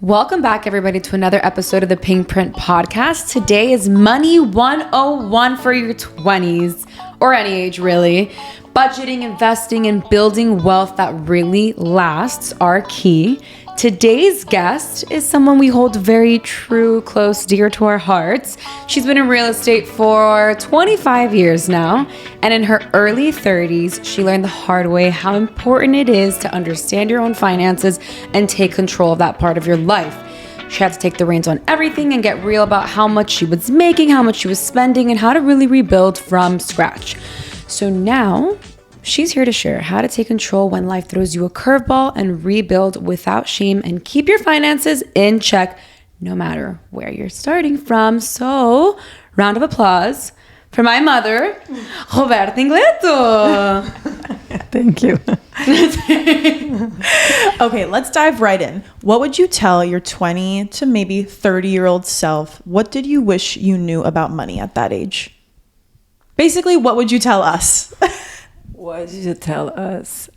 Welcome back, everybody, to another episode of the Pink Print Podcast. Today is Money 101 for your 20s, or any age, really. Budgeting, investing, and building wealth that really lasts are key. Today's guest is someone we hold very true, close, dear to our hearts. She's been in real estate for 25 years now, and in her early 30s, she learned the hard way how important it is to understand your own finances and take control of that part of your life. She had to take the reins on everything and get real about how much she was making, how much she was spending, and how to really rebuild from scratch. So now, she's here to share how to take control when life throws you a curveball and rebuild without shame and keep your finances in check no matter where you're starting from. So, round of applause for my mother, Roberta Ingletto. Thank you. Okay, let's dive right in. What would you tell your 20 to maybe 30-year-old self? What did you wish you knew about money at that age? Basically, what would you tell us? What did you tell us?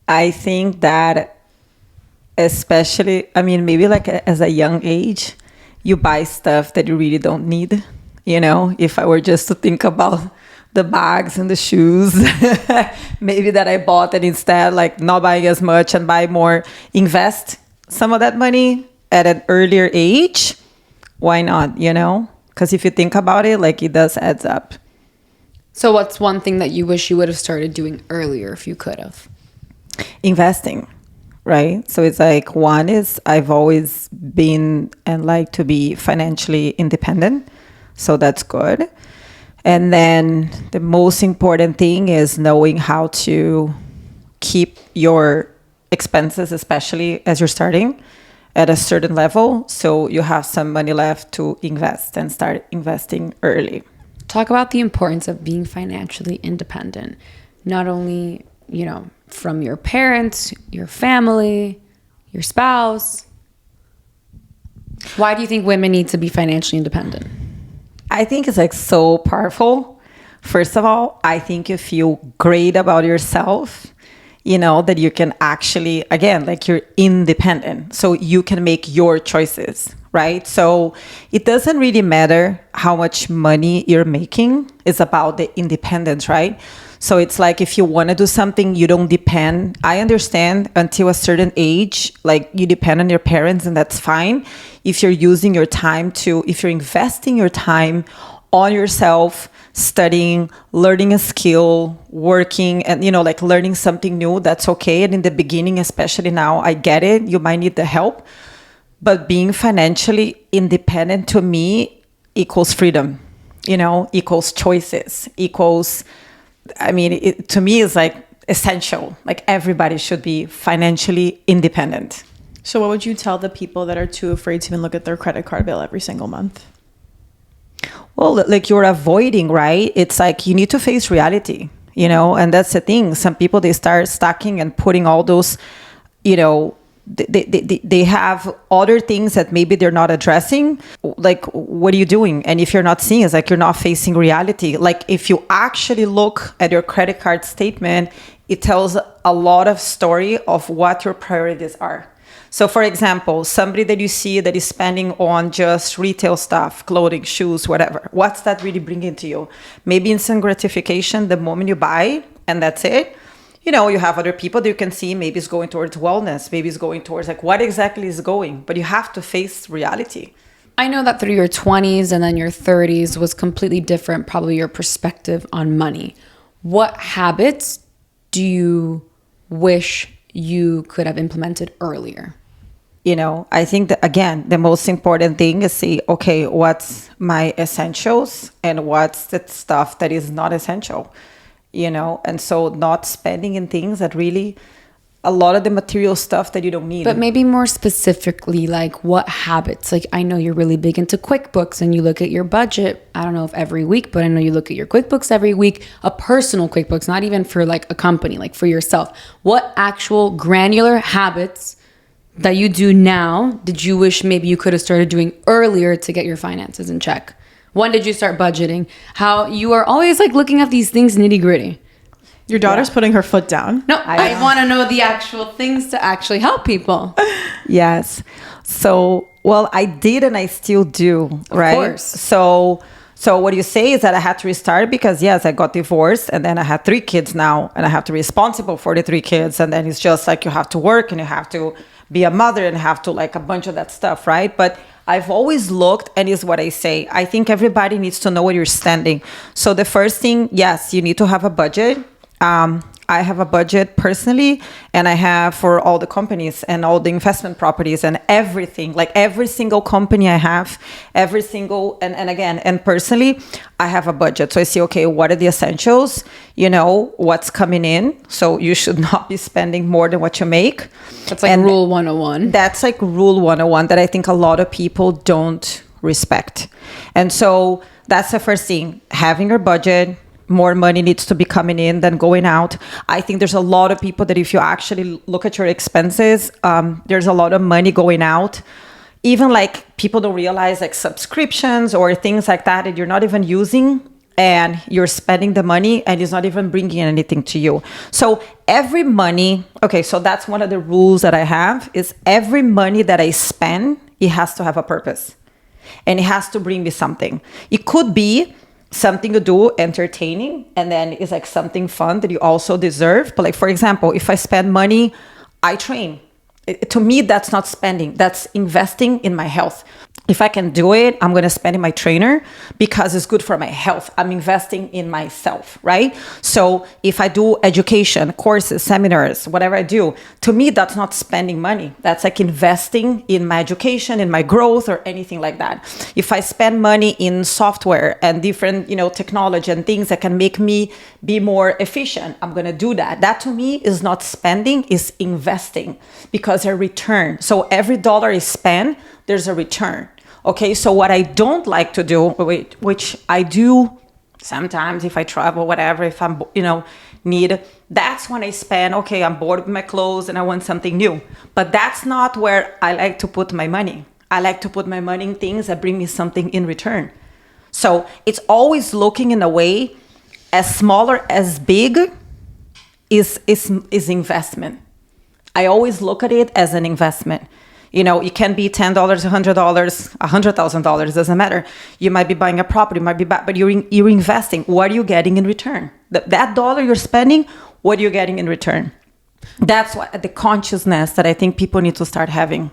I think that especially, maybe like as a young age, you buy stuff that you really don't need. You know, if I were just to think about the bags and the shoes, maybe that I bought and instead like not buying as much and buy more, invest some of that money at an earlier age. Why not, you know? Because if you think about it, like it does adds up. So what's one thing that you wish you would have started doing earlier if you could have? Investing, right? So it's like, one is I've always been and like to be financially independent. So that's good. And then the most important thing is knowing how to keep your expenses, especially as you're starting, at a certain level. So you have some money left to invest and start investing early. Talk about the importance of being financially independent, not only, you know, from your parents, your family, your spouse. Why do you think women need to be financially independent? I think it's like so powerful. First of all, I think you feel great about yourself, you know, that you can actually, again, like you're independent. So you can make your choices, right? So it doesn't really matter how much money you're making. It's about the independence, right? So it's like if you want to do something, you don't depend. I understand until a certain age, like you depend on your parents and that's fine. If you're using your time if you're investing your time on yourself, studying, learning a skill, working, and, you know, like learning something new, that's okay. And in the beginning, especially now, I get it. You might need the help. But being financially independent to me equals freedom, you know, equals choices, equals, to me is like essential. Like everybody should be financially independent. So what would you tell the people that are too afraid to even look at their credit card bill every single month? Well, like you're avoiding, right? It's like you need to face reality, you know, and that's the thing. Some people, they start stacking and putting all those, you know, they have other things that maybe they're not addressing. Like, what are you doing? And if you're not seeing, it's like you're not facing reality. Like if you actually look at your credit card statement, it tells a lot of story of what your priorities are. So for example, somebody that you see that is spending on just retail stuff, clothing, shoes, whatever, what's that really bringing to you? Maybe instant gratification the moment you buy, and that's it. You know, you have other people that you can see, maybe it's going towards wellness, maybe it's going towards like what exactly is going, but you have to face reality. I know that through your 20s and then your 30s was completely different, probably your perspective on money. What habits do you wish you could have implemented earlier? You know, I think that, again, the most important thing is see, okay, what's my essentials and what's the stuff that is not essential, you know? And so not spending in things that really, a lot of the material stuff that you don't need. But maybe more specifically, like what habits? Like I know you're really big into QuickBooks and you look at your budget, I don't know if every week, but I know you look at your QuickBooks every week, a personal QuickBooks, not even for like a company, like for yourself. What actual granular habits that you do now did you wish maybe you could have started doing earlier to get your finances in check? When did you start budgeting? How you are always like looking at these things nitty gritty. Your daughter's putting her foot down. No, I want to know the actual things to actually help people. Yes. So, well, I did and I still do, right? course. So what you say is that I had to restart because yes, I got divorced and then I had 3 kids now and I have to be responsible for the 3 kids. And then it's just like you have to work and you have to be a mother and have to like a bunch of that stuff, right? But I've always looked, and is what I say, I think everybody needs to know where you're standing. So the first thing, yes, you need to have a budget. I have a budget personally, and I have for all the companies and all the investment properties and everything, like every single company I have, every single, and personally, I have a budget. So I see, okay, what are the essentials? You know, what's coming in. So you should not be spending more than what you make. That's like rule 101. That's like rule 101 that I think a lot of people don't respect. And so that's the first thing, having your budget. More money needs to be coming in than going out. I think there's a lot of people that if you actually look at your expenses, there's a lot of money going out. Even like people don't realize like subscriptions or things like that you're not even using, and you're spending the money and it's not even bringing anything to you. So every money, okay, so that's one of the rules that I have is every money that I spend, it has to have a purpose and it has to bring me something. It could be something to do entertaining, and then it's like something fun that you also deserve. But like, for example, if I spend money, I train. To me, that's not spending, that's investing in my health. If I can do it, I'm going to spend in my trainer because it's good for my health. I'm investing in myself, right? So if I do education, courses, seminars, whatever I do, to me, that's not spending money. That's like investing in my education, in my growth, or anything like that. If I spend money in software and different, technology and things that can make me be more efficient, I'm going to do that. That to me is not spending, is investing, because a return. So every dollar is spent, there's a return. Okay, so what I don't like to do, which I do sometimes if I travel, whatever, if I'm, need, that's when I spend, okay, I'm bored with my clothes and I want something new. But that's not where I like to put my money. I like to put my money in things that bring me something in return. So it's always looking in a way as small or as big is investment. I always look at it as an investment. It can be $10, $100, $100,000, doesn't matter. You might be buying a property, but you're investing. What are you getting in return? That dollar you're spending, what are you getting in return? That's the consciousness that I think people need to start having.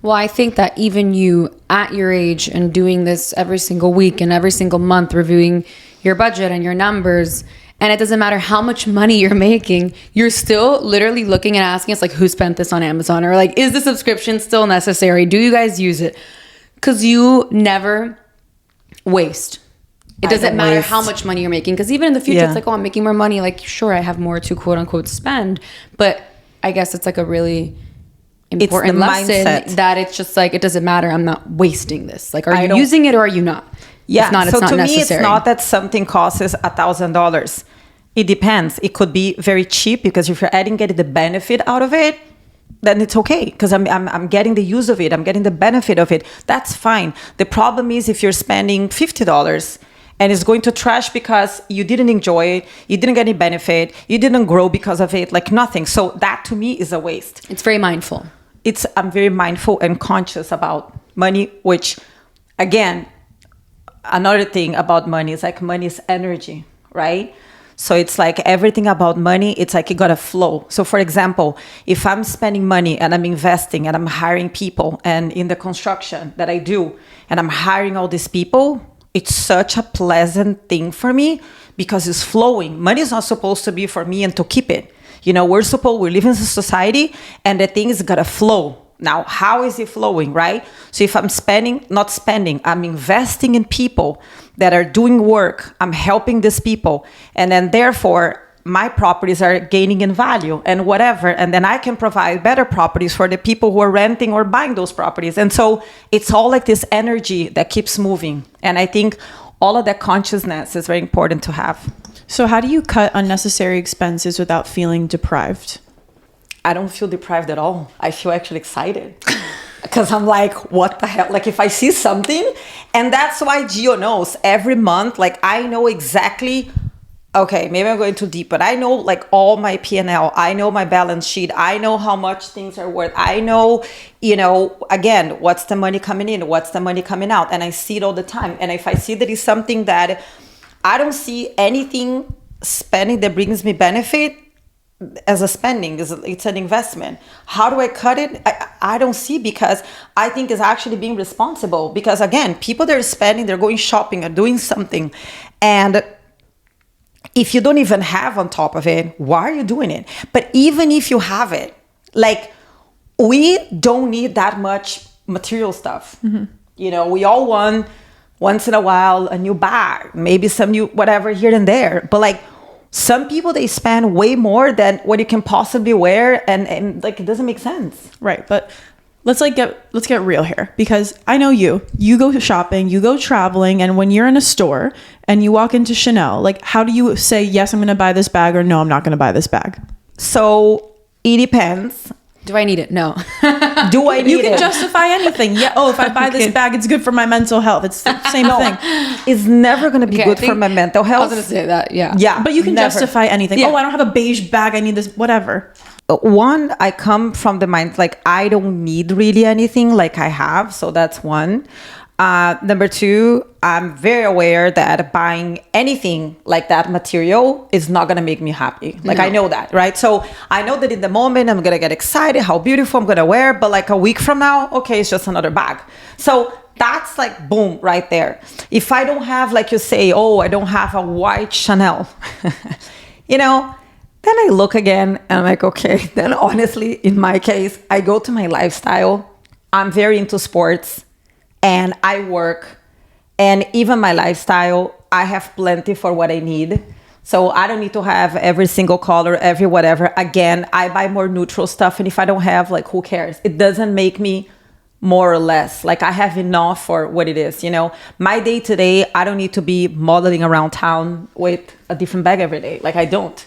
Well, I think that even you at your age and doing this every single week and every single month, reviewing your budget and your numbers, and it doesn't matter how much money you're making, you're still literally looking and asking us like, who spent this on Amazon? Or like, is the subscription still necessary? Do you guys use it? Because you never waste. It doesn't matter how much money you're making. Because even in the future, it's like, oh, I'm making more money. Like, sure, I have more to quote unquote spend. But I guess it's like a really important lesson mindset. That it's just like, it doesn't matter. I'm not wasting this. Like, are you using it or are you not? Yeah, if not, so it's not to necessary. Me, it's not that something costs $1,000. It depends. It could be very cheap because if you're getting the benefit out of it, then it's okay because I'm getting the use of it. I'm getting the benefit of it. That's fine. The problem is if you're spending $50 and it's going to trash because you didn't enjoy it, you didn't get any benefit, you didn't grow because of it, like nothing. So that to me is a waste. It's very mindful. I'm very mindful and conscious about money, which again, another thing about money is like money is energy, right? So it's like everything about money, it's like it got to flow. So for example, if I'm spending money and I'm investing and I'm hiring people and in the construction that I do, and I'm hiring all these people, it's such a pleasant thing for me because it's flowing. Money is not supposed to be for me and to keep it. We live in a society and the thing is got to flow. Now, how is it flowing, right? So if I'm not spending, I'm investing in people that are doing work. I'm helping these people. And then therefore, my properties are gaining in value and whatever. And then I can provide better properties for the people who are renting or buying those properties. And so it's all like this energy that keeps moving. And I think all of that consciousness is very important to have. So how do you cut unnecessary expenses without feeling deprived? I don't feel deprived at all. I feel actually excited because I'm like, what the hell? Like if I see something, and that's why Gio knows every month, like I know exactly okay, maybe I'm going too deep, but I know like all my P&L. I know my balance sheet. I know how much things are worth. I know, again, what's the money coming in, what's the money coming out. And I see it all the time. And if I see that it's something that I don't see anything spending that brings me benefit as a spending, it's an investment. How do I cut it? I don't see, because I think it's actually being responsible. Because again, people that are spending, they're going shopping or doing something. And if you don't even have on top of it, why are you doing it? But even if you have it, like, we don't need that much material stuff. Mm-hmm. We all want once in a while a new bag, maybe some new whatever here and there. But like, some people, they spend way more than what you can possibly wear, and like, it doesn't make sense. Right. But let's get real here, because I know you go shopping, you go traveling, and when you're in a store and you walk into Chanel, like, how do you say, yes, I'm going to buy this bag, or no, I'm not going to buy this bag? So it depends. Do I need it? No. Do I need it? You can justify anything. Yeah. Oh, if I buy this bag, it's good for my mental health. It's the same thing. It's never going to be good for my mental health. I was going to say that. Yeah. Yeah. But you can justify anything. Yeah. Oh, I don't have a beige bag. I need this, whatever. One, I come from the mind, like, I don't need really anything like I have. So that's one. Number two, I'm very aware that buying anything like that material is not going to make me happy. Like, I know that, right? So I know that in the moment I'm going to get excited, how beautiful I'm going to wear. But like a week from now, okay, it's just another bag. So that's like, boom, right there. If I don't have, like you say, oh, I don't have a white Chanel, then I look again and I'm like, okay, then honestly, in my case, I go to my lifestyle. I'm very into sports and I work, and even my lifestyle, I have plenty for what I need. So I don't need to have every single color, every whatever. Again, I buy more neutral stuff. And if I don't have, like, who cares? It doesn't make me more or less. Like, I have enough for what it is, My day to day, I don't need to be modeling around town with a different bag every day. Like, I don't.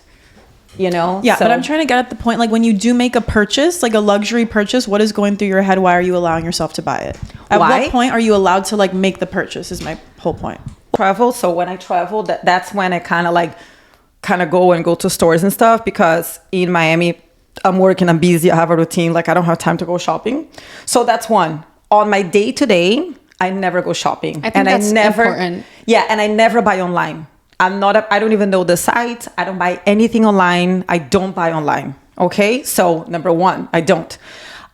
Yeah, so, but I'm trying to get at the point, like, when you do make a purchase, like a luxury purchase, what is going through your head? Why are you allowing yourself to buy it? At what point are you allowed to, like, make the purchase is my whole point. Travel. So when I travel, that's when I kind of go to stores and stuff, because in Miami, I'm working, I'm busy, I have a routine, like, I don't have time to go shopping. So that's one. On my day to day, I never go shopping. I think that's important. Yeah, and I never buy online. I don't even know the site. I don't buy anything online. I don't buy online. Okay. So number one, I don't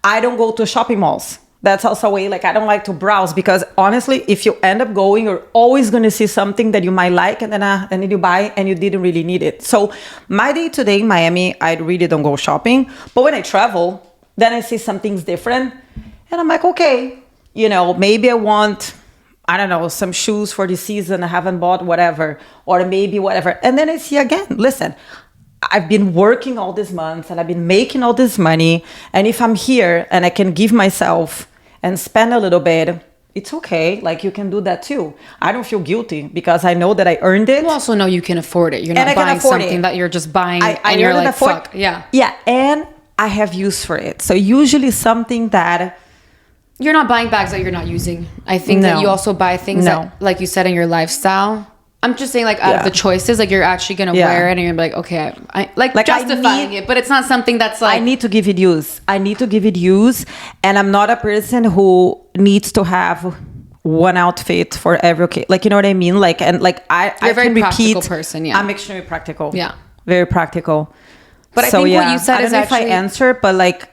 go to shopping malls. That's also a way, like, I don't like to browse, because honestly, if you end up going, you're always going to see something that you might like, and then you buy and you didn't really need it. So my day to day in Miami, I really don't go shopping. But when I travel, then I see something's different and I'm like, okay, maybe I want, I don't know, some shoes for the season. I haven't bought whatever, or maybe whatever. And then I see again, listen, I've been working all these months and I've been making all this money. And if I'm here and I can give myself and spend a little bit, it's okay. Like, you can do that too. I don't feel guilty because I know that I earned it. You also know you can afford it. You're not buying something that you're just buying and you're like, fuck. Yeah. Yeah. And I have use for it. So usually something that... You're not buying bags that you're not using. I think that you also buy things that, like you said, in your lifestyle. I'm just saying, like, out of the choices, like, you're actually going to wear it and you're like, okay, I like justifying it, but it's not something that's like... I need to give it use. And I'm not a person who needs to have one outfit for every occasion. Like, you know what I mean? Like, and like, you're a very practical person, yeah. I'm extremely practical. Yeah. Very practical. But I think what you said is actually... I don't know if I answer, but like,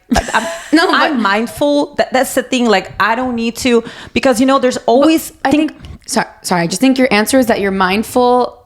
I'm mindful. That's the thing. Like, I don't need to, because, there's always... Sorry. I just think your answer is that you're mindful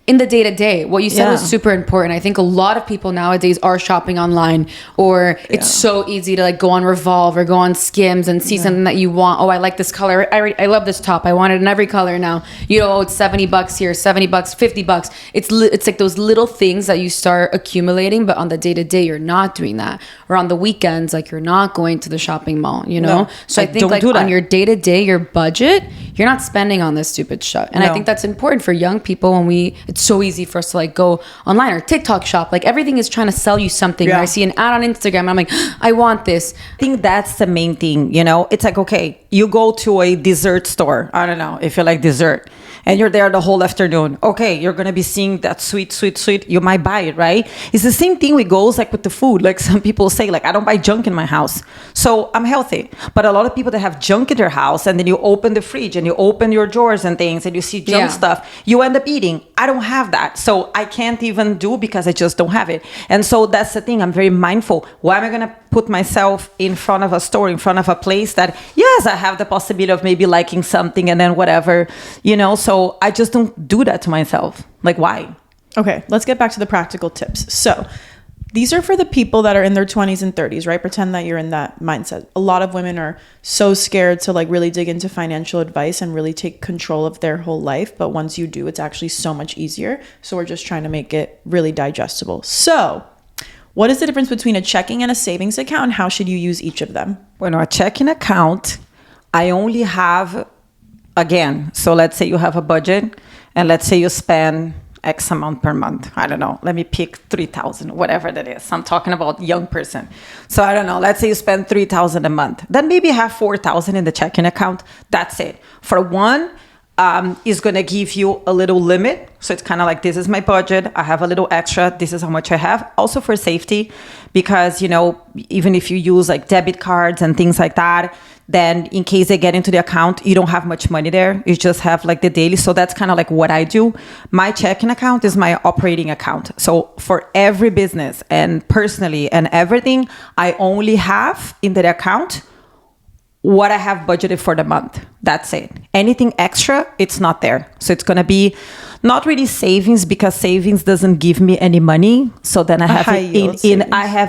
in the day-to-day. What you said was super important. I think a lot of people nowadays are shopping online, or it's so easy to, like, go on Revolve or go on Skims and see something that you want. Oh, I like this color. I love this top. I want it in every color now. It's $70 here, $70, $50. It's like those little things that you start accumulating, but on the day-to-day, you're not doing that. Or on the weekends, like, you're not going to the shopping mall, No, So I think, like, on your day-to-day, your budget, you're not spending on this stupid shit. And I No. think that's important for young people it's so easy for us to like go online or TikTok shop. Like everything is trying to sell you something. Yeah. Or I see an ad on Instagram and I'm like, I want this. I think that's the main thing, it's like, okay, you go to a dessert store, I don't know if you like dessert, and you're there the whole afternoon. Okay, you're gonna be seeing that sweet, you might buy it, right? It's the same thing with goals, like with the food. Like some people say, like, I don't buy junk in my house, so I'm healthy. But a lot of people that have junk in their house, and then you open the fridge and you open your drawers and things and you see junk stuff, you end up eating. I don't have that, so I can't even do, because I just don't have it. And so that's the thing, I'm very mindful. Why am I gonna put myself in front of a store, in front of a place that, yes, I have the possibility of maybe liking something and then whatever, so I just don't do that to myself. Like, why? Okay, let's get back to the practical tips. So these are for the people that are in their 20s and 30s, right? Pretend that you're in that mindset. A lot of women are so scared to like really dig into financial advice and really take control of their whole life. But once you do, it's actually so much easier. So we're just trying to make it really digestible. So what is the difference between a checking and a savings account, and how should you use each of them? When a checking account, I only have, again, so let's say you have a budget and let's say you spend X amount per month. I don't know. Let me pick 3,000, whatever that is. I'm talking about young person. So I don't know. Let's say you spend 3,000 a month. Then maybe have 4,000 in the checking account. That's it. For one, is going to give you a little limit. So it's kind of like, this is my budget. I have a little extra. This is how much I have. Also for safety, because, even if you use like debit cards and things like that, then in case they get into the account, you don't have much money there. You just have like the daily. So that's kind of like what I do. My checking account is my operating account. So for every business and personally and everything, I only have in that account what I have budgeted for the month. That's it. Anything extra, it's not there. So it's going to be not really savings, because savings doesn't give me any money. So then I have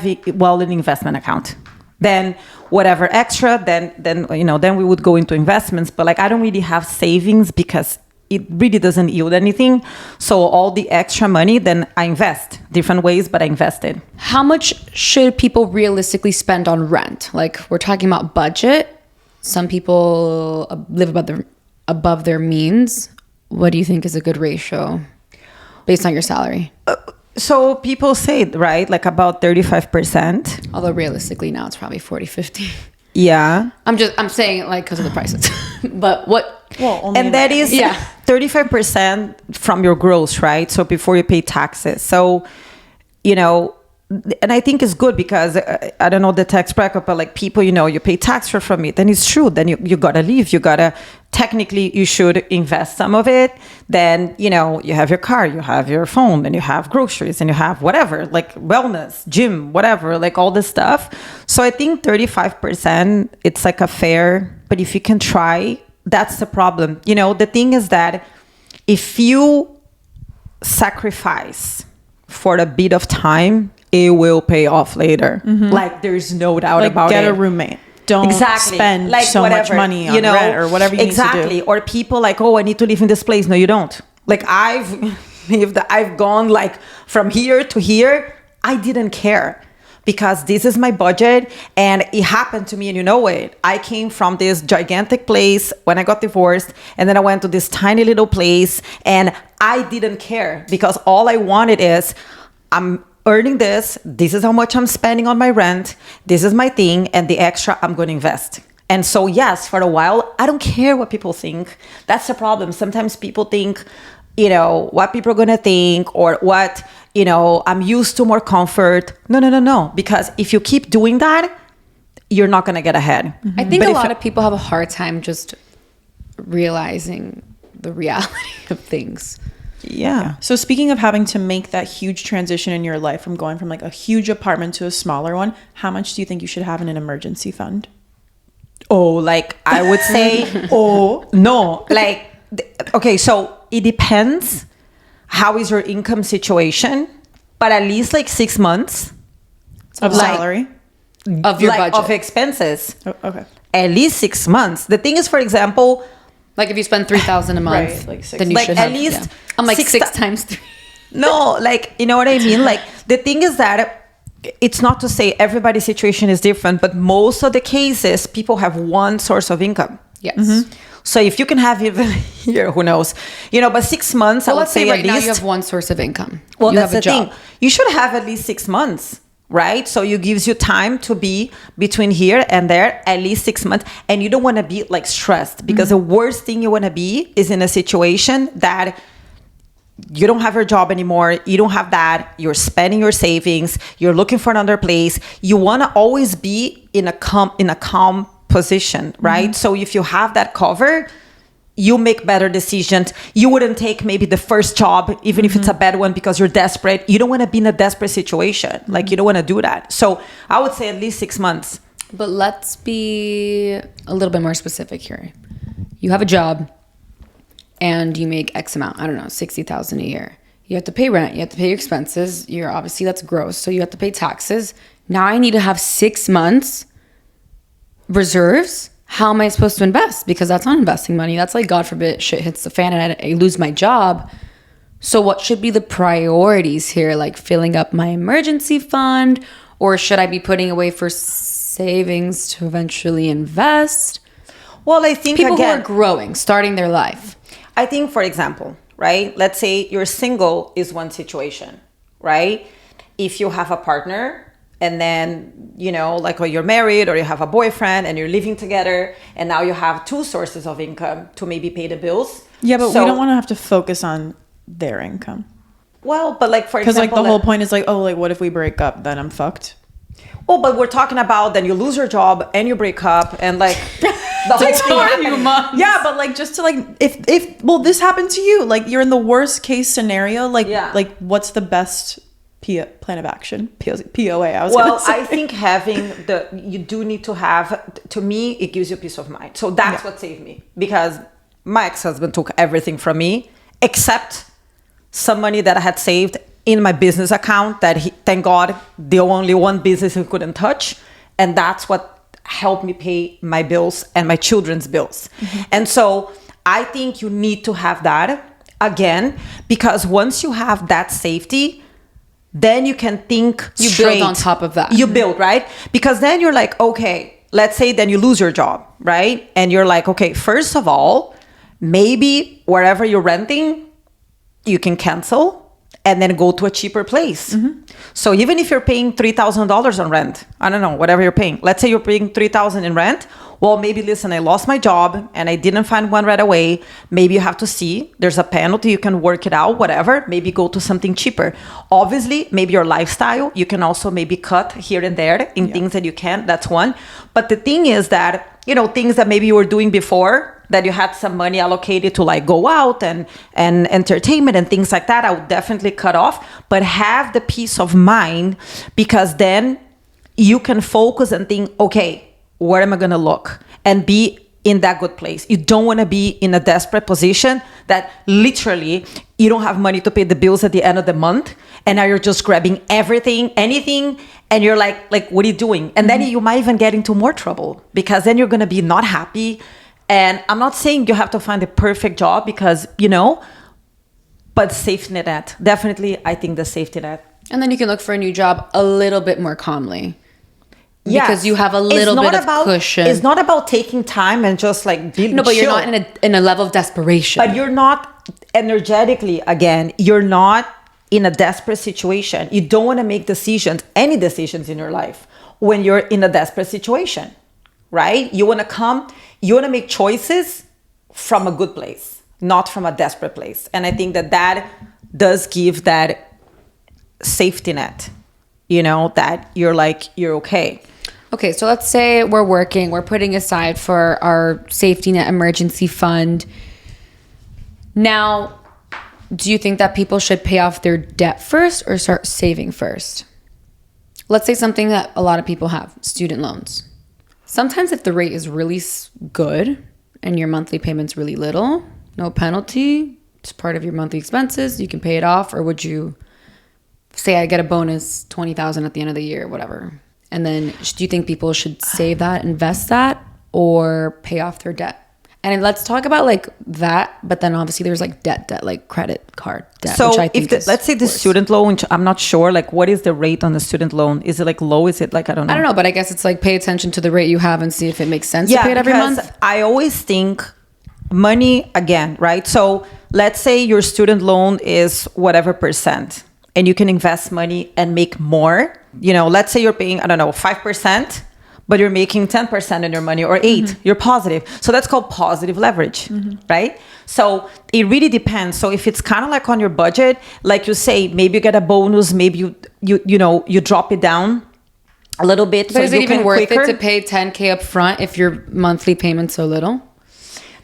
it an investment account. Then whatever extra, then we would go into investments. But like, I don't really have savings because it really doesn't yield anything. So all the extra money, then I invest different ways, but I invest it. How much should people realistically spend on rent? Like, we're talking about budget. Some people live above their means. What do you think is a good ratio based on your salary? So people say, right, like about 35%. Although realistically now it's probably 40, 50. Yeah. I'm saying it like because of the prices. But what? Well, only and that is 35% from your gross, right? So before you pay taxes. So, and I think it's good because I don't know the tax bracket, but like people, you pay tax from it. And it's true. Then you gotta leave. Technically you should invest some of it. Then, you have your car, you have your phone, and you have groceries, and you have whatever, like wellness, gym, whatever, like all this stuff. So I think 35%, it's like a fair, but if you can try, that's the problem. The thing is that if you sacrifice for a bit of time, it will pay off later. Mm-hmm. Like there's no doubt about it. Get a roommate. Don't spend like so much money on rent or whatever you need to do. Or people like, oh, I need to live in this place. No, you don't. Like I've gone like from here to here. I didn't care because this is my budget and it happened to me. And you know it. I came from this gigantic place when I got divorced, and then I went to this tiny little place, and I didn't care because all I wanted is I'm earning this is how much I'm spending on my rent, this is my thing, and the extra I'm going to invest. And so yes, for a while, I don't care what people think. That's the problem. Sometimes people think, what people are going to think, or what, I'm used to more comfort. No. Because if you keep doing that, you're not going to get ahead. Mm-hmm. I think a lot of people have a hard time just realizing the reality of things. Yeah. So speaking of having to make that huge transition in your life from going from like a huge apartment to a smaller one, how much do you think you should have in an emergency fund? Oh, like I would say, no. Like, okay, so it depends. How is your income situation? But at least like 6 months. Of salary? Of your budget. Of expenses. Oh, okay. At least 6 months. The thing is, for example... Like if you spend $3,000 a month, right, then you like should at have, least I'm like 6 times 3. No, like, you know what I mean? Like the thing is that it's not to say everybody's situation is different, but most of the cases, people have one source of income. Yes. So if you can have even here, who knows? But 6 months, Well, I would let's say say right at now least. you have one source of income. Well, you that's have a the job. thing. You should have at least 6 months, right? So it gives you time to be between here and there, at least 6 months. And you don't want to be like stressed, because the worst thing you want to be is in a situation that you don't have your job anymore. You don't have that. You're spending your savings. You're looking for another place. You want to always be in a calm position, right? So if you have that cover, you make better decisions. You wouldn't take maybe the first job, even if it's a bad one, because you're desperate. You don't want to be in a desperate situation. Like, you don't want to do that. So I would say at least 6 months. But let's be a little bit more specific here. You have a job and you make X amount, I don't know, 60,000 a year. You have to pay rent, you have to pay your expenses. You're obviously, that's gross. So you have to pay taxes. Now I need to have 6 months reserves. How am I supposed to invest? Because that's not investing money. That's like, God forbid, shit hits the fan and I lose my job. So what should be the priorities here? Like filling up my emergency fund, or should I be putting away for savings to eventually invest? Well, I think People again, who are growing, starting their life. I think, for example, right? Let's say you're single is one situation, right? If you have a partner and then, like, or you're married or you have a boyfriend and you're living together and now you have 2 sources of income to maybe pay the bills. Yeah, but So- we don't want to have to focus on their income. Well, but like, for Because example, like the whole point is like, oh, like what if we break up? Then I'm fucked. well, but we're talking about then you lose your job and you break up and like the whole thing. Yeah, but like just to like if well this happened to you, like you're in the worst case scenario, like Yeah. like what's the best plan of action? POA. I was Well, gonna say. I think you do need to have, to me, it gives you peace of mind. So that's what saved me, because my ex-husband took everything from me except some money that I had saved in my business account that thank God, the only one business he couldn't touch. And that's what helped me pay my bills and my children's bills. And so I think you need to have that again, because once you have that safety, then you can think You straight. build on top of that. You build, right? Because then you're like, okay, let's say then you lose your job, right? And you're like, okay, first of all, maybe wherever you're renting, you can cancel and then go to a cheaper place. So even if you're paying $3,000 on rent, I don't know, whatever you're paying, let's say you're paying $3,000 in rent. Well, maybe listen, I lost my job and I didn't find one right away. Maybe you have to see, there's a penalty, you can work it out, whatever. Maybe go to something cheaper. Obviously, maybe your lifestyle, you can also maybe cut here and there in things that you can. That's one. But the thing is that, things that maybe you were doing before, that you had some money allocated to like go out and entertainment and things like that, I would definitely cut off. But have the peace of mind, because then you can focus and think, okay, where am I going to look? And be in that good place. You don't want to be in a desperate position that literally you don't have money to pay the bills at the end of the month. And now you're just grabbing everything, anything. And you're like, what are you doing? And then you might even get into more trouble, because then you're going to be not happy. And I'm not saying you have to find the perfect job, because, but safety net. Definitely, I think the safety net. And then you can look for a new job a little bit more calmly. Yes. Because you have a little bit of cushion. It's not about taking time and just like being No, but chill. you're not in a level of desperation. But you're not energetically, again, you're not in a desperate situation. You don't want to make any decisions in your life when you're in a desperate situation, right? You want to make choices from a good place, not from a desperate place. And I think that does give that safety net, that you're okay. Okay, so let's say we're working, we're putting aside for our safety net emergency fund. Now, do you think that people should pay off their debt first or start saving first? Let's say something that a lot of people have, student loans. Sometimes if the rate is really good and your monthly payment's really little, no penalty, it's part of your monthly expenses, you can pay it off. Or would you say I get a bonus $20,000 at the end of the year, whatever? And then do you think people should save that, invest that, or pay off their debt? And let's talk about like that, but then obviously there's like debt, like credit card debt, So which I think let's say the student loan, which I'm not sure, like what is the rate on the student loan? Is it like low? Is it like, I don't know, but I guess it's like pay attention to the rate you have and see if it makes sense to pay it every month. I always think money again, right? So let's say your student loan is whatever percent and you can invest money and make more. You know, let's say you're paying, I don't know, 5%, but you're making 10% in your money or 8%, you're positive. So that's called positive leverage, right? So it really depends. So if it's kind of like on your budget, like you say, maybe you get a bonus, maybe you drop it down a little bit. But so is it even worth quicker. it to pay $10K up front if your monthly payment's so little?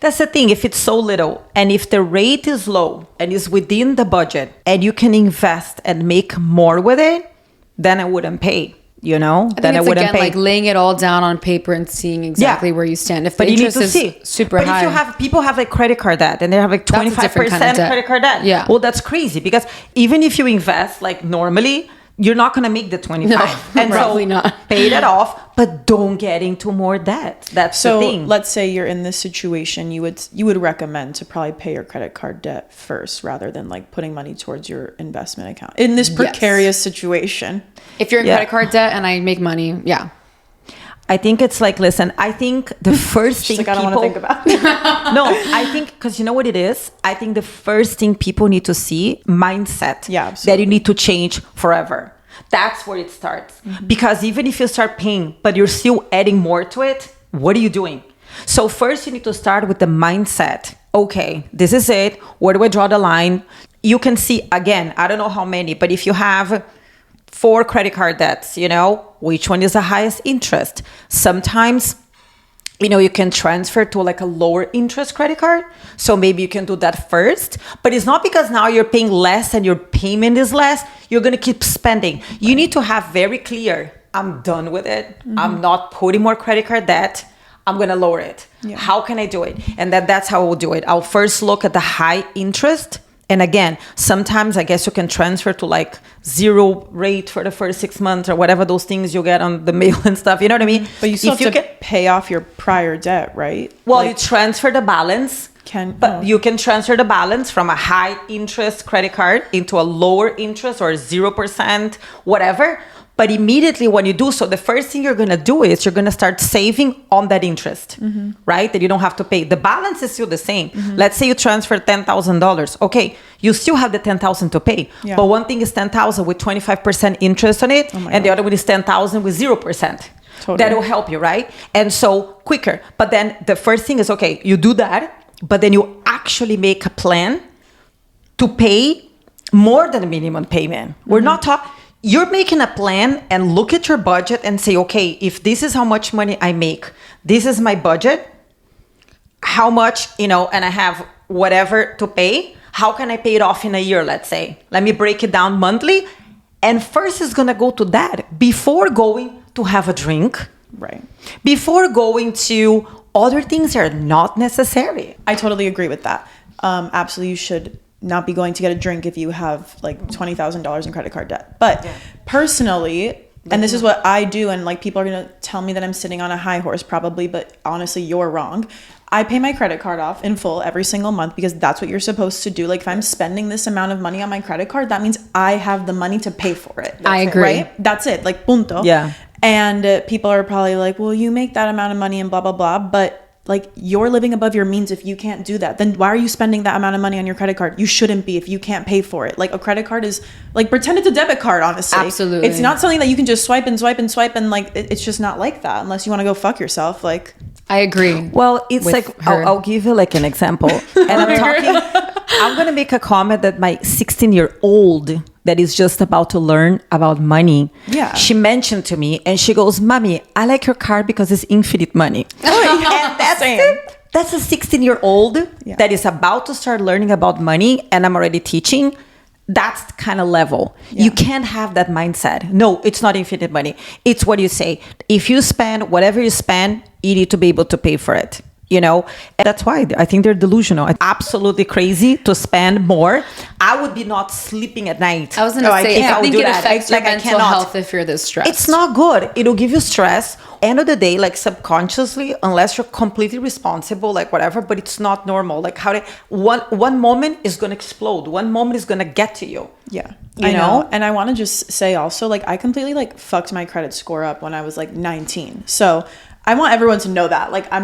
That's the thing. If it's so little and if the rate is low and is within the budget and you can invest and make more with it, then I wouldn't pay. You know, then I wouldn't pay. Like laying it all down on paper and seeing exactly where you stand. If the interest is super high. But if people have like credit card debt and they have like 25% credit card debt. Yeah. Well, that's crazy because even if you invest like normally, you're not going to make the 25. No, and probably so not. Pay that off, but don't get into more debt. That's the thing. So let's say you're in this situation, you would recommend to probably pay your credit card debt first rather than like putting money towards your investment account in this precarious situation. If you're in credit card debt and I make money, I think it's like, listen, I think the first thing like, I don't want to think about it. No, I think, because you know what it is? I think the first thing people need to see, mindset. Yeah, absolutely. That you need to change forever. That's where it starts. Because even if you start paying, but you're still adding more to it, what are you doing? So first you need to start with the mindset. Okay, this is it. Where do I draw the line? You can see, again, I don't know how many, but if you have 4 credit card debts, you know, which one is the highest interest? Sometimes, you know, you can transfer to like a lower interest credit card. So maybe you can do that first, but it's not because now you're paying less and your payment is less, you're going to keep spending. You need to have very clear, I'm done with it. I'm not putting more credit card debt. I'm going to lower it. Yeah. How can I do it? And that's how we'll do it. I'll first look at the high interest. And again, sometimes I guess you can transfer to like 0 rate for the first 6 months or whatever those things you get on the mail and stuff. You know what I mean? But you still have to pay off your prior debt, right? Well, like, you transfer the balance. You can transfer the balance from a high interest credit card into a lower interest or 0%, whatever. But immediately when you do so, the first thing you're going to do is you're going to start saving on that interest, right? That you don't have to pay. The balance is still the same. Let's say you transfer $10,000. Okay, you still have the $10,000 to pay. Yeah. But one thing is $10,000 with 25% interest on it. And the other one is $10,000 with 0%. Totally. That will help you, right? And so quicker. But then the first thing is, okay, you do that, but then you actually make a plan to pay more than the minimum payment. We're not talking... You're making a plan and look at your budget and say, okay, if this is how much money I make, this is my budget, how much, you know, and I have whatever to pay, how can I pay it off in a year, let's say? Let me break it down monthly. And first is going to go to that before going to have a drink. Right. Before going to other things that are not necessary. I totally agree with that. Absolutely, you should not be going to get a drink if you have like $20,000 in credit card debt. But personally, and this is what I do, and like people are going to tell me that I'm sitting on a high horse probably, but honestly, you're wrong. I pay my credit card off in full every single month because that's what you're supposed to do. Like if I'm spending this amount of money on my credit card, that means I have the money to pay for it. I agree. Right? That's it. Like punto. Yeah. And people are probably like, well, you make that amount of money and blah, blah, blah. But like you're living above your means if you can't do that. Then why are you spending that amount of money on your credit card? You shouldn't be if you can't pay for it. Like a credit card is like pretend it's a debit card, honestly. Absolutely. It's not something that you can just swipe and swipe and swipe and like it's just not like that unless you want to go fuck yourself. Like I agree. Well, it's like I'll give you like an example. And I'm going to make a comment that my 16-year-old that is just about to learn about money. Yeah. She mentioned to me and she goes, Mommy, I like your card because it's infinite money. And that's it. That's a 16-year-old that is about to start learning about money and I'm already teaching. That's kind of level. Yeah. You can't have that mindset. No, it's not infinite money. It's what you say. If you spend whatever you spend, you need to be able to pay for it. you know, and that's why I think they're delusional. It's absolutely crazy to spend more. I would be not sleeping at night. I was going to say, I think it affects your Like, mental health if you're this stressed. It's not good. It'll give you stress. End of the day, like subconsciously, unless you're completely responsible, like whatever, but it's not normal. Like one moment is going to explode. One moment is going to get to you. Yeah. You know? And I want to just say also, like, I completely like fucked my credit score up when I was like 19. So I want everyone to know that. Like, I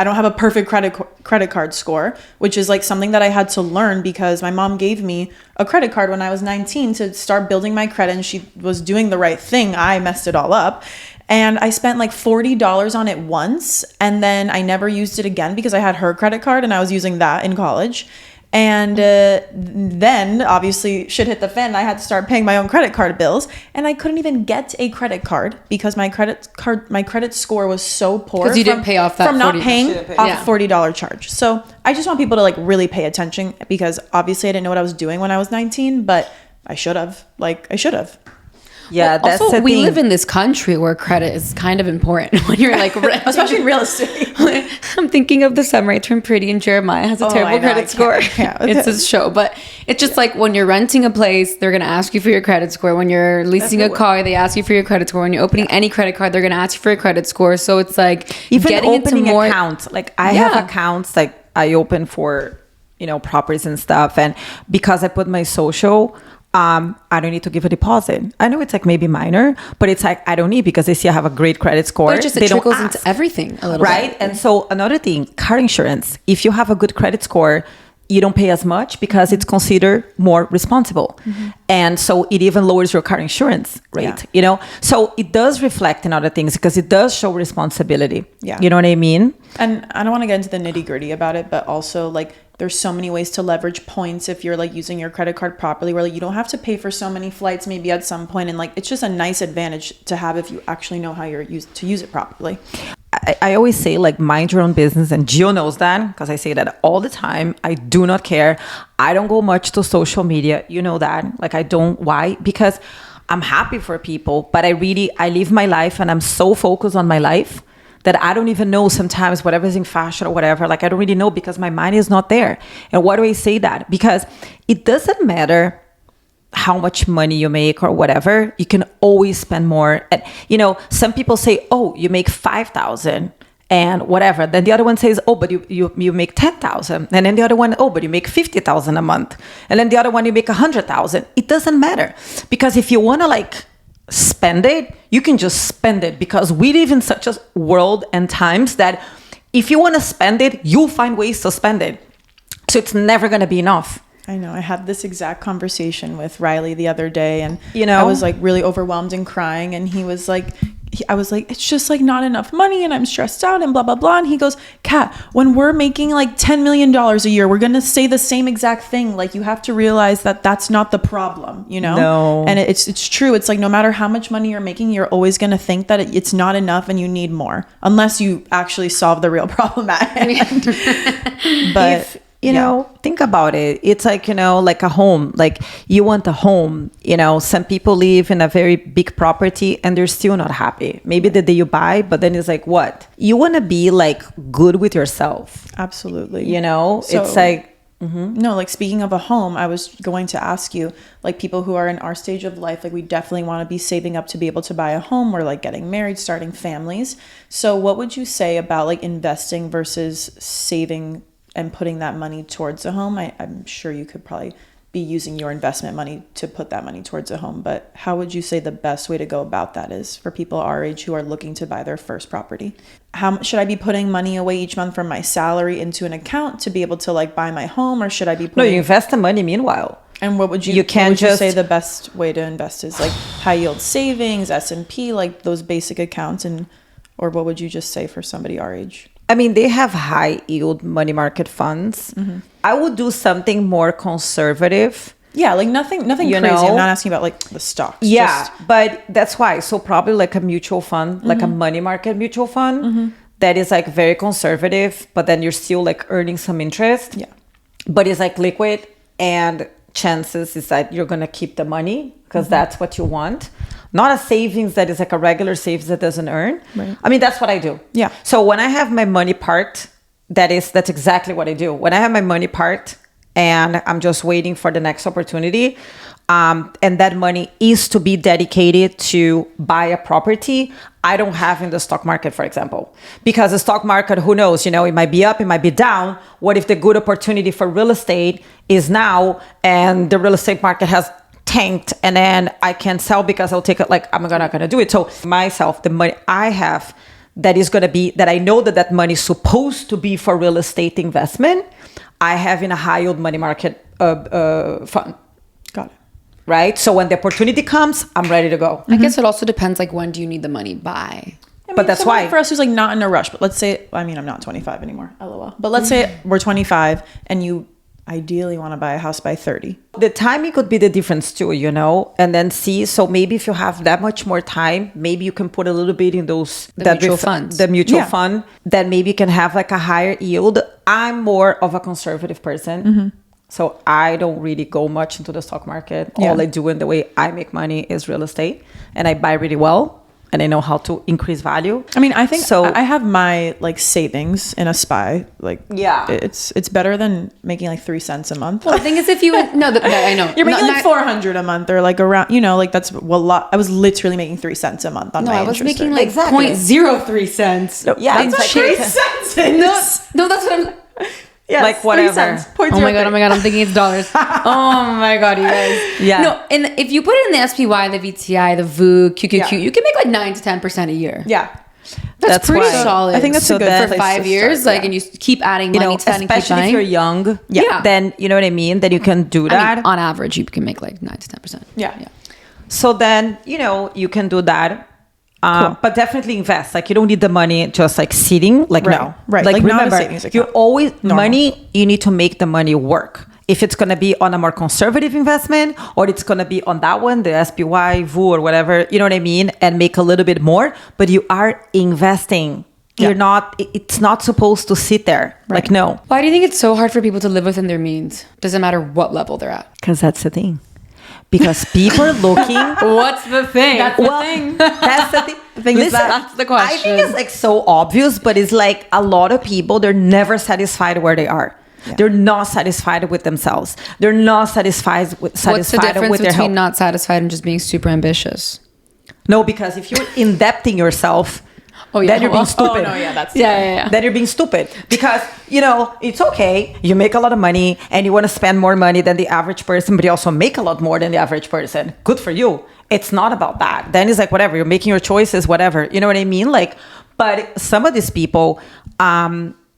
don't have a perfect credit card score, which is like something that I had to learn because my mom gave me a credit card when I was 19 to start building my credit, and she was doing the right thing. I messed it all up. And I spent like $40 on it once, and then I never used it again because I had her credit card and I was using that in college. And then obviously shit hit the fan and I had to start paying my own credit card bills, and I couldn't even get a credit card because my credit score was so poor because you didn't pay off that from not paying off yeah. a $40 charge. So I just want people to like really pay attention, because obviously I didn't know what I was doing when I was 19, but I should have. Yeah, well, that's also, the we thing. live in this country where credit is kind of important when you're like especially in real estate. I'm thinking of the summer I turned pretty, and Jeremiah has a terrible credit score. It's his show, but it's just like when you're renting a place, they're gonna ask you for your credit score. When you're leasing a car, they ask you for your credit score. When you're opening any credit card, they're gonna ask you for your credit score. So it's like even getting opening into more accounts. Like I have accounts like I open for, you know, properties and stuff, and because I put my social, I don't need to give a deposit. I know it's like maybe minor, but it's like I don't need, because they see I have a great credit score. But it trickles into everything a little bit. Right? And so another thing, car insurance. If you have a good credit score, you don't pay as much because it's considered more responsible. And so it even lowers your car insurance rate, you know? So it does reflect in other things because it does show responsibility. Yeah. You know what I mean? And I don't want to get into the nitty gritty about it, but also like there's so many ways to leverage points if you're like using your credit card properly, where like you don't have to pay for so many flights maybe at some point, and like it's just a nice advantage to have if you actually know how you're to use it properly. I always say, like, mind your own business, and Gio knows that because I say that all the time. I do not care. I don't go much to social media. You know that. Like, I don't. Why? Because I'm happy for people, but I live my life, and I'm so focused on my life that I don't even know sometimes whatever's in fashion or whatever. Like, I don't really know because my mind is not there. And why do I say that? Because it doesn't matter how much money you make or whatever, you can always spend more. And, you know, some people say, oh, you make 5,000 and whatever. Then the other one says, oh, but you make 10,000. And then the other one, oh, but you make 50,000 a month. And then the other one, you make 100,000. It doesn't matter, because if you want to like spend it, you can just spend it, because we live in such a world and times that if you want to spend it, you'll find ways to spend it. So it's never going to be enough. I know. I had this exact conversation with Riley the other day, and you know, I was like really overwhelmed and crying, and he was like, I was like, it's just like not enough money and I'm stressed out and blah, blah, blah. And he goes, Kat, when we're making like $10 million a year, we're going to say the same exact thing. Like, you have to realize that that's not the problem, you know? No. And it's true. It's like, no matter how much money you're making, you're always going to think that it's not enough and you need more, unless you actually solve the real problem at hand. But you know, think about it. It's like, you know, like a home, like you want a home, you know, some people live in a very big property and they're still not happy. Maybe the day you buy, but then it's like, what? You want to be like good with yourself. Absolutely. You know, So, it's like, no, like speaking of a home, I was going to ask you, like people who are in our stage of life, like we definitely want to be saving up to be able to buy a home. We're like getting married, starting families. So what would you say about like investing versus saving and putting that money towards a home? I'm sure you could probably be using your investment money to put that money towards a home, but how would you say the best way to go about that is for people our age who are looking to buy their first property? How should I be putting money away each month from my salary into an account to be able to like buy my home, or should I be putting... No, you invest the money meanwhile. And what would you say the best way to invest is? Like high yield savings, S&P, like those basic accounts, and or what would you just say for somebody our age? I mean, they have high yield money market funds. I would do something more conservative. Yeah, like nothing crazy. I'm not asking about like the stocks. Yeah, but that's why. So probably like a mutual fund, like a money market mutual fund that is like very conservative, but then you're still like earning some interest. Yeah. But it's like liquid, and chances is that you're going to keep the money because that's what you want. Not a savings that is like a regular savings that doesn't earn. Right. I mean, that's what I do. Yeah. So when I have my money parked that's exactly what I do. When I have my money parked and I'm just waiting for the next opportunity, and that money is to be dedicated to buy a property, I don't have in the stock market, for example. Because the stock market, who knows, it might be up, it might be down. What if the good opportunity for real estate is now and the real estate market has tanked and then I can sell because I'll take it, like I'm not gonna do it. So myself, the money I have that is gonna be, that I know that money is supposed to be for real estate investment, I have in a high yield money market fund. Got it. Right? So when the opportunity comes, I'm ready to go. I guess it also depends, like, when do you need the money by? But that's why. For us who's like not in a rush, but let's say, I'm not 25 anymore, LOL. But let's say we're 25 and you ideally want to buy a house by 30. The timing could be the difference too, and then see. So maybe if you have that much more time, maybe you can put a little bit in those mutual funds. The mutual fund, that maybe you can have like a higher yield. I'm more of a conservative person. So I don't really go much into the stock market. Yeah. All I do and the way I make money is real estate, and I buy really well, and I know how to increase value. I think so. I have my like savings in a SPY. Like, it's better than making like 3 cents a month. Well, the thing is, if you I know you're making like 400 a month, or like around, like that's a lot. I was literally making 3 cents a month on my interest. I was making like Exactly. 0.03 cents. No, That's it's like like 3 cents. No, that's what I'm. Yes, like whatever. 3 cents. Oh my god, I'm thinking it's dollars. Oh my god, you guys. Yeah. No, and if you put it in the SPY, the VTI, the VOO, QQQ, you can make like 9 to 10% a year. Yeah. That's pretty why. solid. I think that's a good for place 5 to years. start, Like, and you keep adding money to that and keep especially buying. if you're young, Yeah. then you know what I mean? Then you can do that. I mean, on average, you can make like 9 to 10%. Yeah. So then, you can do that. Cool. But definitely invest. Like, you don't need the money just like sitting. Like, no. Right. Like, Like, not a remember, savings account. you're always Normal. money. You need to make the money work. If it's going to be on a more conservative investment, or it's going to be on that one, the SPY, VOO, or whatever, you know what I mean? And make a little bit more, but you are investing. You're not, it's not supposed to sit there. Right. Like, no. Why do you think it's so hard for people to live within their means? Doesn't matter what level they're at. Because that's the thing. Because people are looking. What's the thing? That's the thing. That's the question. I think it's like so obvious, but it's like a lot of people, they're never satisfied where they are. Yeah. They're not satisfied with themselves. They're not satisfied with What's the difference with their between health. not satisfied and just being super ambitious? No, because if you're indebting yourself, then you're being stupid. Then you're being stupid because, it's okay. You make a lot of money and you want to spend more money than the average person, but you also make a lot more than the average person. Good for you. It's not about that. Then it's like, whatever, you're making your choices, whatever. You know what I mean? Like, but some of these people,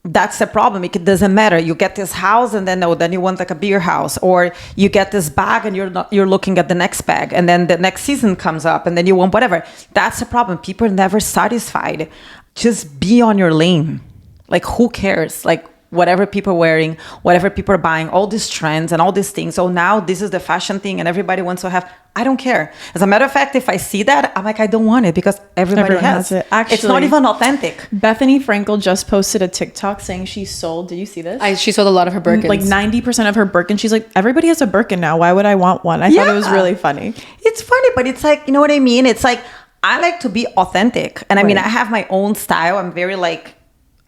that's the problem. It doesn't matter. You get this house and then you want like a bigger house, or you get this bag and you're looking at the next bag, and then the next season comes up and then you want whatever. That's the problem. People are never satisfied. Just be on your lane. Like, who cares? Like, whatever people are wearing, whatever people are buying, all these trends and all these things. So now this is the fashion thing and everybody wants to have. I don't care. As a matter of fact, if I see that, I'm like, I don't want it because everyone has it. Actually, it's not even authentic. Bethany Frankel just posted a TikTok saying she sold. Did you see this? She sold a lot of her Birkins. Like 90% of her Birkin. She's like, everybody has a Birkin now. Why would I want one? I thought it was really funny. It's funny, but it's like, you know what I mean? It's like, I like to be authentic. And I mean, I have my own style. I'm very like,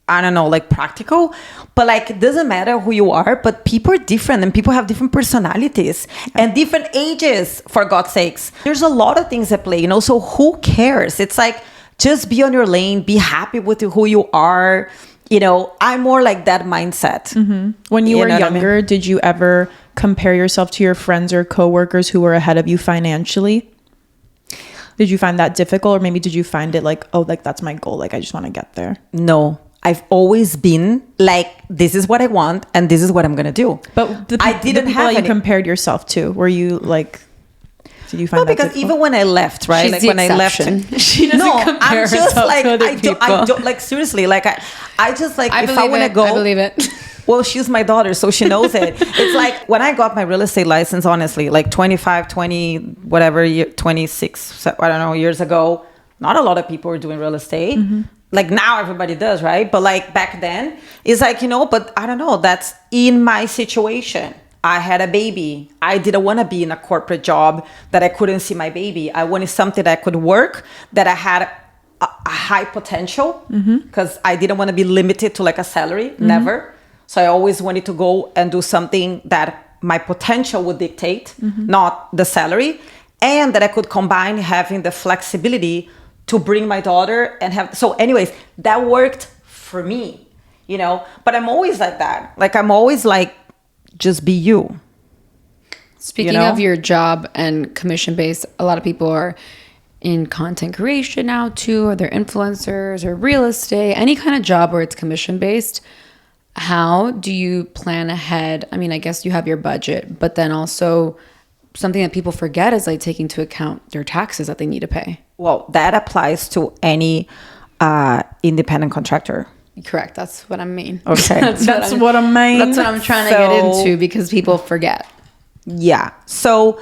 I don't know, like practical, but like, it doesn't matter who you are, but people are different and people have different personalities and different ages, for God's sakes. There's a lot of things at play, so who cares? It's like, just be on your lane, be happy with who you are. I'm more like that mindset. Mm-hmm. When you were younger, did you ever compare yourself to your friends or coworkers who were ahead of you financially? Did you find that difficult, or maybe did you find it like, oh, like that's my goal, like I just want to get there? No. I've always been like, this is what I want and this is what I'm going to do. But I didn't people have that you compared yourself to, were you like, did you find that because difficult? even when I left, right? She's like the when exception. I left. She doesn't compare I'm just herself like, to other I people. don't like, seriously, like I just like, I if I want to go. I believe it. Well, she's my daughter, so she knows it. It's like when I got my real estate license, honestly, like 25, 20, whatever, 26, I don't know, years ago, not a lot of people were doing real estate. Mm-hmm. Like now everybody does, right? But like back then, it's like, but I don't know, that's in my situation. I had a baby. I didn't want to be in a corporate job that I couldn't see my baby. I wanted something that I could work, that I had a high potential because I didn't want to be limited to like a salary, never. So I always wanted to go and do something that my potential would dictate, not the salary, and that I could combine having the flexibility to bring my daughter and have. So anyways, that worked for me, you know, but I'm always like that. Like, I'm always like, just be you. Speaking of your job and commission-based, a lot of people are in content creation now too, or they're influencers or real estate, any kind of job where it's commission-based. How do you plan ahead? I mean, I guess you have your budget, but then also something that people forget is like taking into account their taxes that they need to pay. Well, that applies to any independent contractor. Correct. That's what I mean. Okay. That's what I mean. That's what I'm trying to get into because people forget. Yeah. So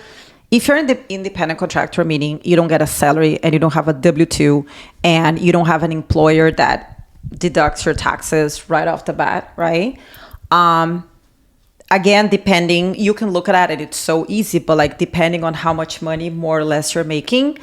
if you're in the independent contractor, meaning you don't get a salary and you don't have a W-2 and you don't have an employer that deducts your taxes right off the bat, right? Again, depending, you can look at it, it's so easy, but like depending on how much money more or less you're making,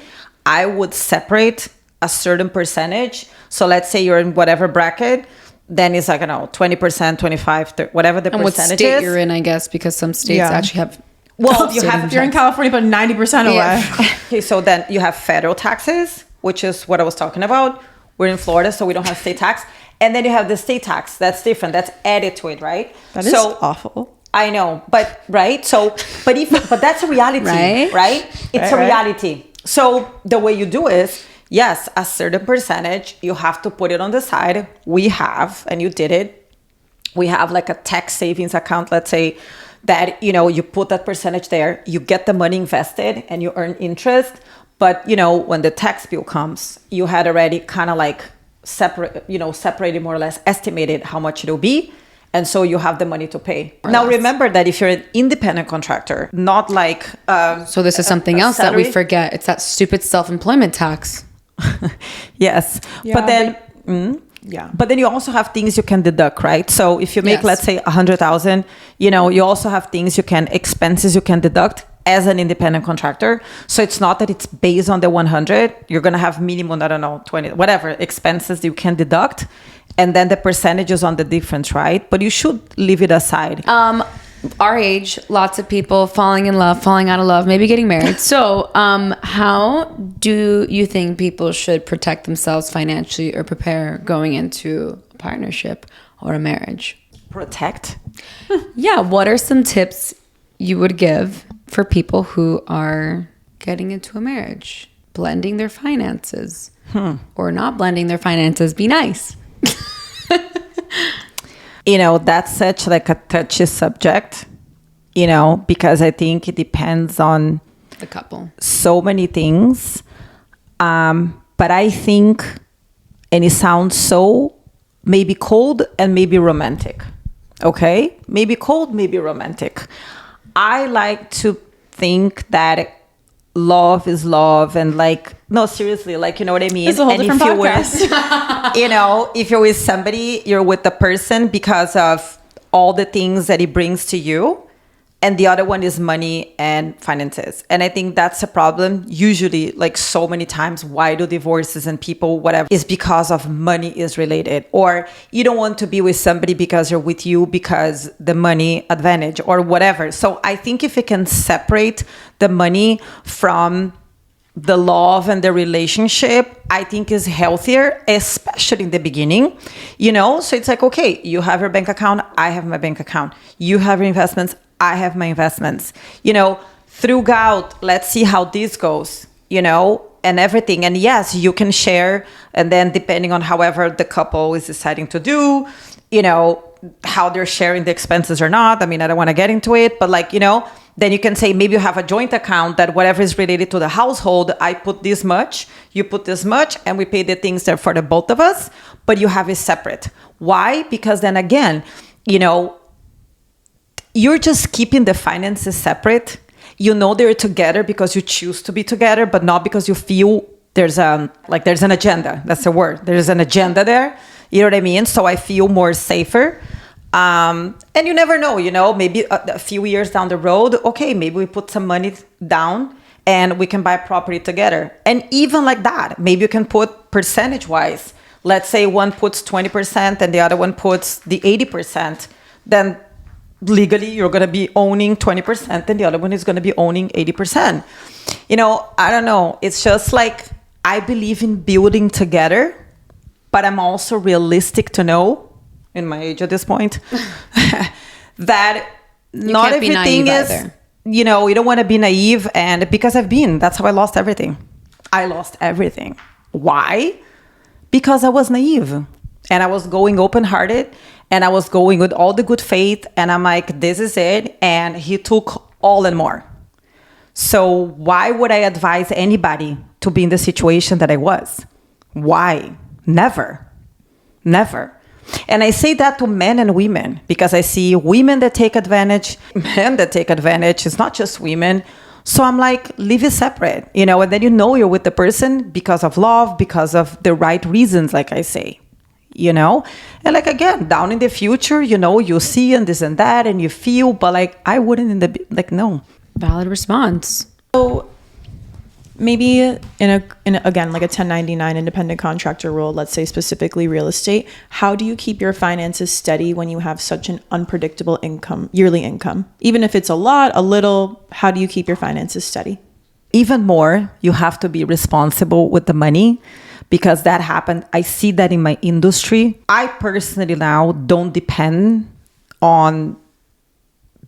I would separate a certain percentage. So let's say you're in whatever bracket, then it's like, I don't know, 20%, 25, 30, whatever the percentage is. And what state you're in, I guess, because some states actually have. Well, you have. If you're in California, but 90% away. Okay, so then you have federal taxes, which is what I was talking about. We're in Florida, so we don't have state tax. And then you have the state tax. That's different. That's added to it, right? That is awful. I know, but right. So, but that's a reality, right? It's a reality. So the way you do is, yes, a certain percentage, you have to put it on the side. We have, and you did it. We have like a tax savings account, let's say, that, you know, you put that percentage there, you get the money invested and you earn interest. But, you know, when the tax bill comes, you had already kind of like separated more or less, estimated how much it'll be. And so you have the money to pay. Now, remember that if you're an independent contractor, not like... so this is something else that we forget. It's that stupid self-employment tax. Yes. Yeah, but then... Yeah. But then you also have things you can deduct, right? So if you make, let's say, 100,000, you know, you also have expenses you can deduct as an independent contractor. So it's not that it's based on the 100. You're going to have minimum, I don't know, 20, whatever expenses you can deduct. And then the percentages on the difference, right? But you should leave it aside. Our age, lots of people falling in love, falling out of love, maybe getting married. So how do you think people should protect themselves financially or prepare going into a partnership or a marriage? Protect? Yeah. What are some tips you would give for people who are getting into a marriage, blending their finances or not blending their finances? Be nice. You know, that's such like a touchy subject, you know, because I think it depends on the couple, so many things. But I think, and it sounds so maybe cold and maybe romantic. Okay. Maybe cold, maybe romantic. I like to think that love is love, and like, no, seriously, like, you know what I mean? It's a whole and different if podcast. You know, if you're with somebody, you're with the person because of all the things that he brings to you. And the other one is money and finances. And I think that's a problem. Usually, like so many times, why do divorces and people, whatever, is because of money is related. Or you don't want to be with somebody because you're with you because the money advantage or whatever. So I think if you can separate the money from the love and the relationship, I think is healthier, especially in the beginning, you know? So it's like, okay, you have your bank account, I have my bank account. You have your investments, I have my investments, you know, throughout, let's see how this goes, you know, and everything. And yes, you can share. And then depending on however the couple is deciding to do, you know, how they're sharing the expenses or not. I mean, I don't want to get into it, but like, you know, then you can say maybe you have a joint account that whatever is related to the household, I put this much, you put this much, and we pay the things there for the both of us, but you have it separate. Why? Because then again, you know, you're just keeping the finances separate. You know they're together because you choose to be together, but not because you feel there's an agenda. That's the word. There's an agenda there. You know what I mean? So I feel more safer. And you never know, you know, maybe a few years down the road, okay, maybe we put some money down and we can buy property together. And even like that, maybe you can put percentage wise. Let's say one puts 20% and the other one puts the 80%. Then legally you're going to be owning 20% and the other one is going to be owning 80%. You know, I don't know. It's just like, I believe in building together, but I'm also realistic to know, in my age at this point, that not everything is, either. You know, you don't want to be naive. And because that's how I lost everything. I lost everything. Why? Because I was naive and I was going open-hearted and I was going with all the good faith. And I'm like, this is it. And he took all and more. So why would I advise anybody to be in the situation that I was? Why? Never. And I say that to men and women because I see women that take advantage, men that take advantage. It's not just women. So I'm like, leave it separate, you know, and then you're with the person because of love, because of the right reasons, like I say, you know, and like, again, down in the future, you know, you see and this and that and you feel, but like, I wouldn't no. Valid response. So maybe in a again, like a 1099 independent contractor role, let's say specifically real estate, how do you keep your finances steady when you have such an unpredictable yearly income? Even if it's a lot, a little, how do you keep your finances steady? Even more, you have to be responsible with the money because that happened. I see that in my industry. I personally now don't depend on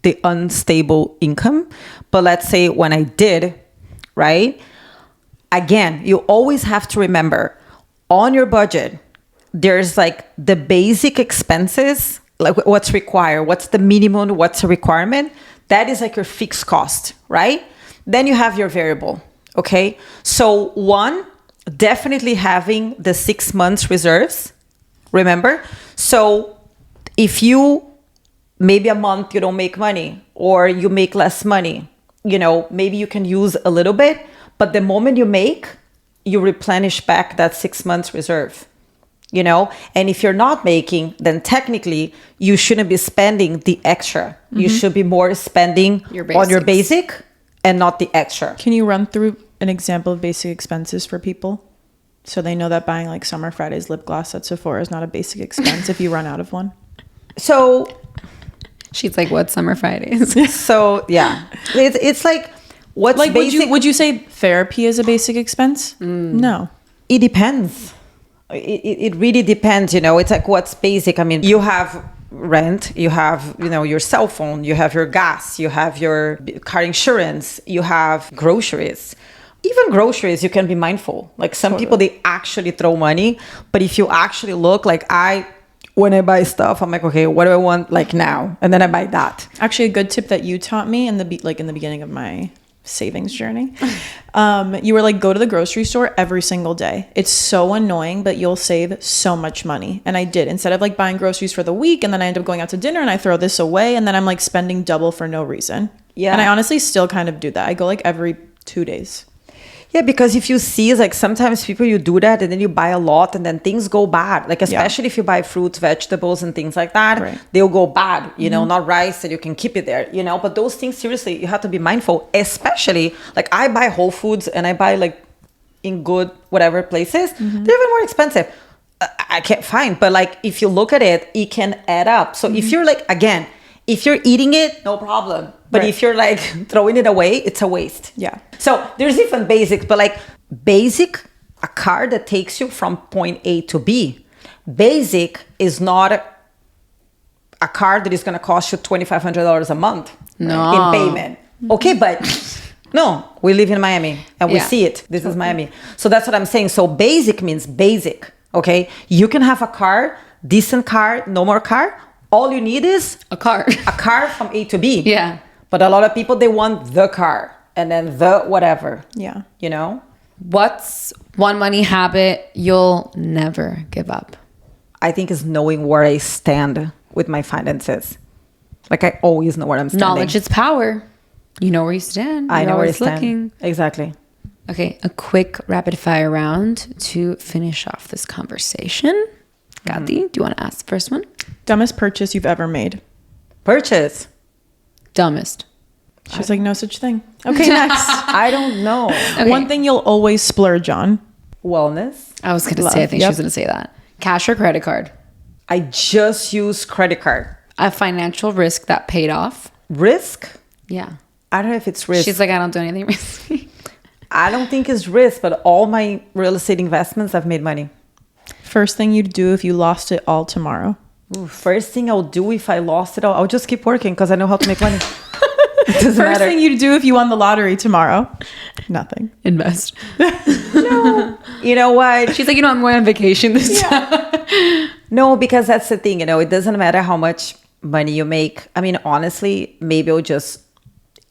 the unstable income. But let's say when I did, right? Again, you always have to remember on your budget, there's like the basic expenses, like what's required, what's the minimum, what's a requirement. That is like your fixed cost, right? Then you have your variable, okay? So one, definitely having the 6 months reserves, remember? So if you, maybe a month you don't make money or you make less money, you know, maybe you can use a little bit, but the moment you make, you replenish back that 6 months reserve, you know? And if you're not making, then technically you shouldn't be spending the extra. Mm-hmm. You should be more spending on your basic and not the extra. Can you run through an example of basic expenses for people? So they know that buying like Summer Fridays lip gloss at Sephora is not a basic expense if you run out of one. So she's like, what Summer Fridays? So yeah, it's like, what's like, basic? Would you say therapy is a basic expense? No. It depends. It really depends, you know. It's like, what's basic? I mean, you have rent, you have, you know, your cell phone, you have your gas, you have your car insurance, you have groceries. Even groceries, you can be mindful. Like some people, they actually throw money. But if you actually look, like when I buy stuff, I'm like, okay, what do I want like now? And then I buy that. Actually, a good tip that you taught me in the beginning of my savings journey, you were like, go to the grocery store every single day. It's so annoying, but you'll save so much money. And I did. Instead of like buying groceries for the week and then I end up going out to dinner and I throw this away and then I'm like spending double for no reason. Yeah. And I honestly still kind of do that. I go like every 2 days. Yeah, because if you see, like sometimes people, you do that and then you buy a lot and then things go bad. Like especially if you buy fruits, vegetables and things like that, right, they'll go bad, you know, not rice and you can keep it there, you know. But those things, seriously, you have to be mindful, especially like I buy Whole Foods and I buy like in good whatever places. They're even more expensive. I can't find, but like if you look at it, it can add up. So if you're like, again, if you're eating it, no problem. But if you're like throwing it away, it's a waste. Yeah. So there's even basics, but like basic, a car that takes you from point A to B. Basic is not a car that is going to cost you $2,500 a month in payment. Okay, but no, we live in Miami and we see it. This is Miami. So that's what I'm saying. So basic means basic. Okay. You can have a car, decent car, no more car. All you need is a car. A car from A to B. Yeah. But a lot of people, they want the car and then the whatever. Yeah. You know? What's one money habit you'll never give up? I think is knowing where I stand with my finances. Like I always know where I'm standing. Knowledge is power. You know where you stand. I know where I stand. Looking. Exactly. Okay, a quick rapid fire round to finish off this conversation. Gati, do you want to ask the first one? Dumbest purchase you've ever made? Purchase? Dumbest. She's like, no such thing. Okay, next. I don't know. Okay. One thing you'll always splurge on. Wellness. I was gonna say, I think she was gonna say that. Cash or credit card? I just use credit card. A financial risk that paid off. Risk? Yeah. I don't know if it's risk. She's like, I don't do anything risky. I don't think it's risk, but all my real estate investments, I've made money. First thing you'd do if you lost it all tomorrow. Ooh, first thing I'll do if I lost it all, I'll just keep working because I know how to make money. It doesn't First matter. thing you'd do if you won the lottery tomorrow. Nothing. Invest. You know what? She's like, I'm going on vacation this time. No, because that's the thing, it doesn't matter how much money you make. I mean, honestly, maybe I'll just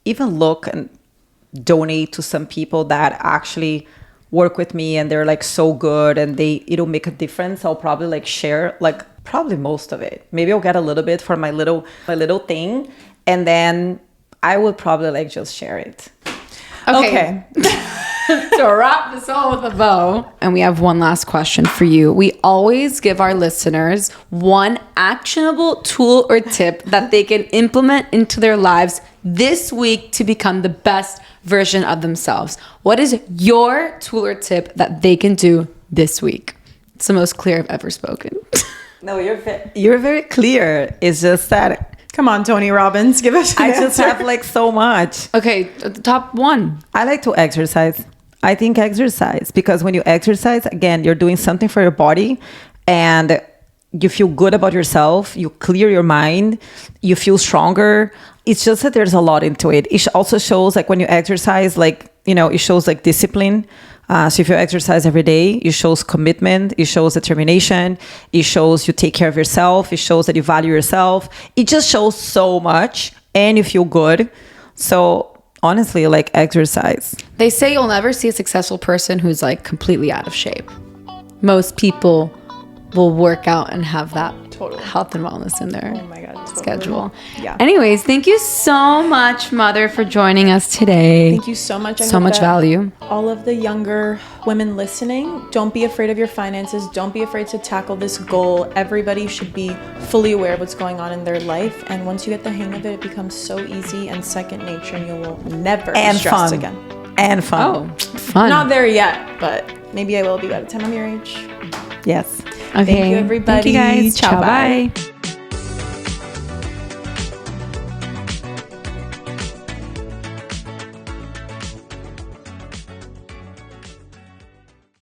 even look and donate to some people that actually work with me and they're like so good and it'll make a difference. I'll probably like share like probably most of it. Maybe I'll get a little bit for my little thing, and then I would probably like just share it. Okay. To wrap this all with a bow. And we have one last question for you. We always give our listeners one actionable tool or tip that they can implement into their lives this week to become the best version of themselves. What is your tool or tip that they can do this week? It's the most clear I've ever spoken. No, you're very clear. It's just that Come on, Tony Robbins. Give us an I just answer. have like so much. Okay, the top one. I like to exercise. I think exercise, because when you exercise, again, you're doing something for your body and you feel good about yourself. You clear your mind. You feel stronger. It's just that there's a lot into it. It also shows like when you exercise, like, it shows like discipline. So if you exercise every day, it shows commitment. It shows determination. It shows you take care of yourself. It shows that you value yourself. It just shows so much and you feel good. So honestly, like exercise. They say you'll never see a successful person who's like completely out of shape. Most people will work out and have that health and wellness in their schedule. Yeah. Anyways, thank you so much, Mother, for joining us today. Thank you so much. I So hope much that value. All of the younger women listening, don't be afraid of your finances. Don't be afraid to tackle this goal. Everybody should be fully aware of what's going on in their life. And once you get the hang of it, it becomes so easy and second nature, and you will never be stressed again. And fun. Oh, fun. Not there yet, but maybe I will be by the time I'm your age. Yes. Okay. Thank you, everybody. Thank you guys. Ciao, Ciao, bye. bye.